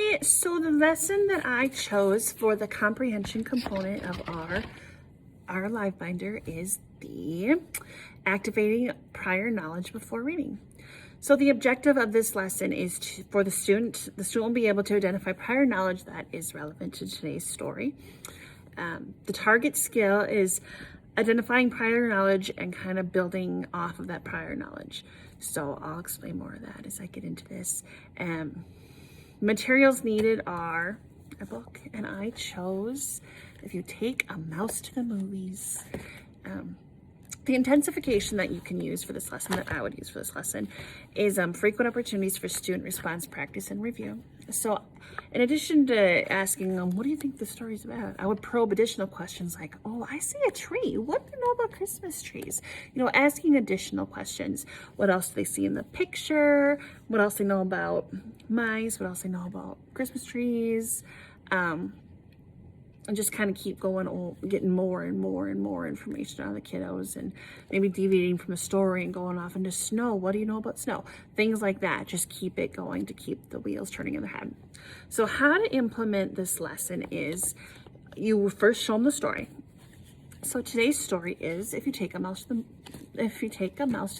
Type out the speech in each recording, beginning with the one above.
Okay, so the lesson that I chose for the comprehension component of our live binder is the activating prior knowledge before reading. So the objective of this lesson is for the student will be able to identify prior knowledge that is relevant to today's story. The target skill is identifying prior knowledge and kind of building off of that prior knowledge. So I'll explain more of that as I get into this. Materials needed are a book, and I chose If You Take a Mouse to the Movies. The intensification that you can use for this lesson, that I would use for this lesson, is frequent opportunities for student response, practice, and review. So in addition to asking them, what do you think the story's about? I would probe additional questions like, oh, I see a tree. What do you know about Christmas trees? You know, asking additional questions. What else do they see in the picture? What else they know about mice? What else they know about Christmas trees? And just kind of keep going, getting more and more and more information out of the kiddos, and maybe deviating from the story and going off into snow. What do you know about snow? Things like that. Just keep it going to keep the wheels turning in their head. So how to implement this lesson is you first show them the story. So today's story is If You Take a Mouse to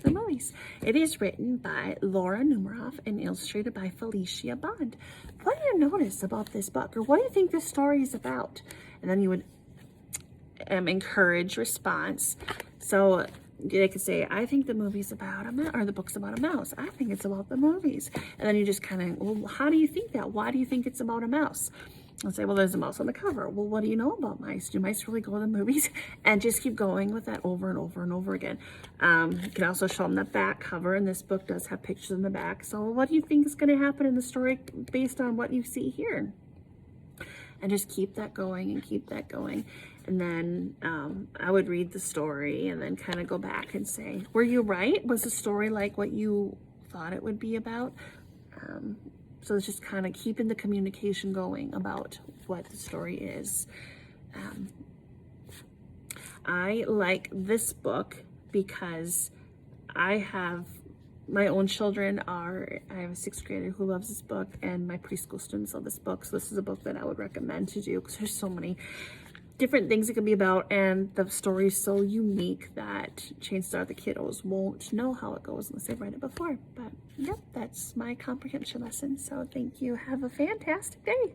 the Movies. It is written by Laura Numeroff and illustrated by Felicia Bond. What do you notice about this book, or what do you think this story is about? And then you would encourage response. So they could say, I think the movie's about a mouse, or the book's about a mouse. I think it's about the movies. And then you just kind of, well, how do you think that? Why do you think it's about a mouse? I'll say, well, there's a mouse on the cover. Well, what do you know about mice? Do mice really go to the movies? And just keep going with that over and over and over again. You can also show them the back cover, and this book does have pictures in the back. So what do you think is going to happen in the story based on what you see here? And just keep that going and keep that going. And then I would read the story and then kind of go back and say, were you right? Was the story like what you thought it would be about? So it's just kind of keeping the communication going about what the story is. I like this book because I have my own children I have a 6th grader who loves this book, and my preschool students love this book. So this is a book that I would recommend to do because there's so many different things it can be about, and the story is so unique that chances are the kiddos won't know how it goes unless they've read it before. But yep, that's my comprehension lesson. So thank you. Have a fantastic day.